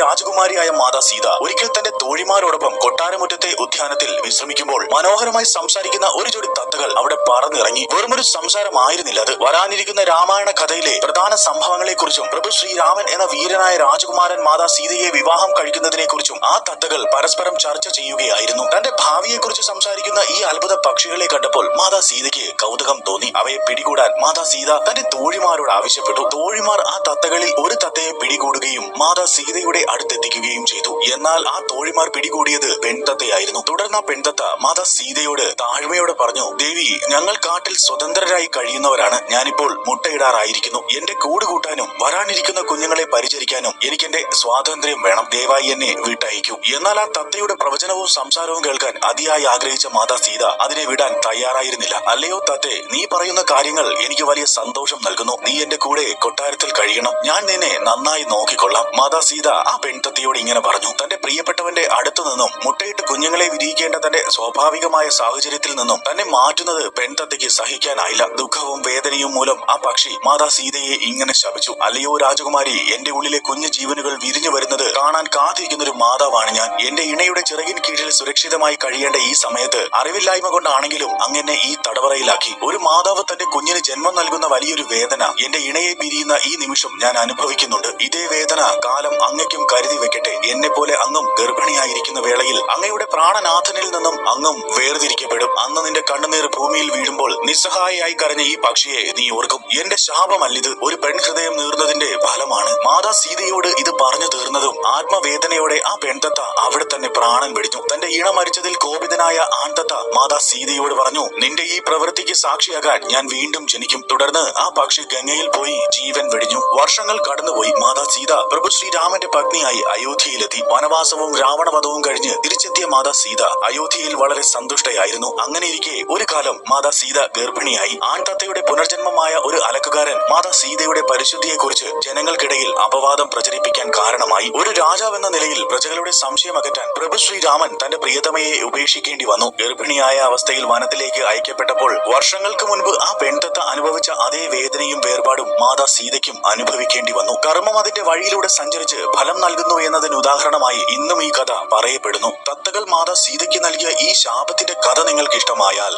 രാജകുമാരിയായ മാതാ സീത ഒരിക്കൽ തന്റെ തോഴിമാരോടൊപ്പം കൊട്ടാരമുറ്റത്തെ ഉദ്യാനത്തിൽ വിശ്രമിക്കുമ്പോൾ മനോഹരമായി സംസാരിക്കുന്ന ഒരു ജോഡി തത്തകൾ അവിടെ പറന്നിറങ്ങി. വെറുമൊരു സംസാരമായിരുന്നില്ല അത്. വരാനിരിക്കുന്ന രാമായണ കഥയിലെ പ്രധാന സംഭവങ്ങളെ കുറിച്ചും പ്രഭു ശ്രീരാമൻ എന്ന വീരനായ രാജകുമാരൻ മാതാ സീതയെ വിവാഹം കഴിക്കുന്നതിനെ കുറിച്ചും ആ തത്തകൾ പരസ്പരം ചർച്ച ചെയ്യുകയായിരുന്നു. തന്റെ ഭാവിയെക്കുറിച്ച് സംസാരിക്കുന്ന ഈ അത്ഭുത പക്ഷികളെ കണ്ടപ്പോൾ മാതാ സീതയ്ക്ക് കൗതുകം തോന്നി. അവയെ പിടികൂടാൻ മാതാ സീത തന്റെ തോഴിമാരോട് ആവശ്യപ്പെട്ടു. തോഴിമാർ ആ തത്തകളിൽ ഒരു തത്തയെ പിടികൂടുകയും മാതാ സീതയുടെ അടുത്തെത്തിക്കുകയും ചെയ്തു. എന്നാൽ ആ തോഴിമാർ പിടികൂടിയത് പെൺതത്തയായിരുന്നു. തുടർന്ന് ആ പെൺതത്ത മാതാ സീതയോട് താഴ്മയോടെ പറഞ്ഞു, ദേവി, ഞങ്ങൾ കാട്ടിൽ സ്വതന്ത്രരായി കഴിയുന്നവരാണ്. ഞാനിപ്പോൾ മുട്ടയിടാറായിരിക്കുന്നു. എന്റെ കൂട് കൂട്ടാനും വരാനിരിക്കുന്ന കുഞ്ഞുങ്ങളെ പരിചരിക്കാനും എനിക്ക് എന്റെ സ്വാതന്ത്ര്യം വേണം. ദയവായി എന്നെ വിട്ടയക്കൂ. എന്നാൽ ആ തത്തയുടെ പ്രവചനവും സംസാരവും കേൾക്കാൻ അതിയായി ആഗ്രഹിച്ച മാതാ സീത അതിനെ വിടാൻ തയ്യാറായിരുന്നില്ല. അല്ലയോ തത്തേ, നീ പറയുന്ന കാര്യങ്ങൾ എനിക്ക് വലിയ സന്തോഷം നൽകുന്നു. നീ എന്റെ കൂടെ കൊട്ടാരത്തിൽ കഴിയണം. ഞാൻ നിന്നെ നന്നായി നോക്കിക്കൊള്ളാം. മാതാ സീത ആ പെൺതത്തയോട് ഇങ്ങനെ പറഞ്ഞു. തന്റെ പ്രിയപ്പെട്ടവന്റെ അടുത്തു നിന്നും മുട്ടയിട്ട് കുഞ്ഞുങ്ങളെ വിരിയിക്കേണ്ട തന്റെ സ്വാഭാവികമായ സാഹചര്യത്തിൽ നിന്നും തന്നെ മാറ്റുന്നത് പെൺതത്തയ്ക്ക് സഹിക്കാനായില്ല. ദുഃഖവും വേദനയും മൂലം ആ പക്ഷി മാതാ സീതയെ ഇങ്ങനെ ശപിച്ചു. അല്ലയോ രാജകുമാരി, എന്റെ ഉള്ളിലെ കുഞ്ഞു ജീവനുകൾ വിരിഞ്ഞു വരുന്നത് കാണാൻ കാത്തിരിക്കുന്ന ഒരു മാതാവാണ് ഞാൻ. എന്റെ ഇണയുടെ ചിറകിൻ കീഴിൽ സുരക്ഷിതമായി കഴിയേണ്ട ഈ സമയത്ത് അറിവില്ലായ്മ കൊണ്ടാണെങ്കിലും അങ്ങനെ ഈ തടവറയിലാക്കി. ഒരു മാതാവ് തന്റെ കുഞ്ഞിന് ജന്മം നൽകുന്ന വലിയൊരു വേദന എന്റെ ഇണയെ പിരിയുന്ന ഈ നിമിഷം ഞാൻ അനുഭവിക്കുന്നുണ്ട്. ഇതേ വേദന കാലം അങ്ങയ്ക്കും കരുതി വെക്കട്ടെ. എന്നെ പോലെ അങ്ങും ഗർഭിണിയായിരിക്കുന്ന വേളയിൽ അങ്ങയുടെ പ്രാണനാഥനിൽ നിന്നും അങ്ങും വേർതിരിക്കപ്പെടും. അന്ന് നിന്റെ കണ്ണുനീർ ഭൂമിയിൽ വീഴുമ്പോൾ നിസ്സഹായയായി കരഞ്ഞ ഈ പക്ഷിയെ നീ ഓർക്കും. എന്റെ ശാപമല്ലിത്, ഒരു പെൺഹൃദയം നീർന്നതിന്റെ ഫലമാണ്. മാതാ സീതയോട് ഇത് പറഞ്ഞു തീർന്നതും ആത്മവേദനയോടെ ആ പെൺതത്ത അവിടെ തന്നെ പ്രാണൻ വെടിഞ്ഞു. തന്റെ ഇണ മരിച്ചതിൽ കോപിതനായ ആൺതത്ത മാതാ സീതയോട് പറഞ്ഞു, നിന്റെ ഈ പ്രവൃത്തിക്ക് സാക്ഷിയാകാൻ ഞാൻ വീണ്ടും ജനിക്കും. തുടർന്ന് ആ പക്ഷി ഗംഗയിൽ പോയി ജീവൻ വെടിഞ്ഞു. വർഷങ്ങൾ കടന്നുപോയി. മാതാ സീത പ്രഭു ശ്രീരാമന്റെ പത്നിയായി അയോധ്യയിലെത്തി. വനവാസവും രാവണവധവും കഴിഞ്ഞ് തിരിച്ചെത്തിയ മാതാ സീത അയോധ്യയിൽ വളരെ സന്തുഷ്ടയായിരുന്നു. അങ്ങനെയിരിക്കെ ഒരു കാലം മാതാ സീത ഗർഭിണിയായി. ആൺതത്തയുടെ പുനർജന്മമായ ഒരു അലക്കുകാരൻ മാതാ സീതയുടെ പരിശുദ്ധിയെക്കുറിച്ച് ജനങ്ങൾക്കിടയിൽ അപവാദം പ്രചരിപ്പിക്കാൻ കാരണമായി. ഒരു രാജാവെന്ന നിലയിൽ പ്രജകളുടെ സംശയം അകറ്റാൻ പ്രഭു ശ്രീരാമൻ തന്റെ പ്രിയതമയെ ഉപേക്ഷിക്കേണ്ടി വന്നു. ഗർഭിണിയായ അവസ്ഥയിൽ വനത്തിലേക്ക് അയക്കപ്പെട്ടപ്പോൾ വർഷങ്ങൾക്ക് മുൻപ് ആ പെൺതത്ത അനുഭവിച്ച അതേ വേദനയും വേർപാടും മാതാ സീതയ്ക്കും അനുഭവിക്കേണ്ടി വന്നു. കർമ്മം അതിന്റെ വഴിയിലൂടെ സഞ്ചരിച്ച് ഫലം നൽകുന്നു എന്നതിന് ഉദാഹരണമായി ഇന്നും ഈ കഥ പറയപ്പെടുന്നു. തത്തകൾ മാതാ സീതയ്ക്ക് നൽകിയ ഈ ശാപത്തിന്റെ കഥ നിങ്ങൾക്ക് ഇഷ്ടമായാൽ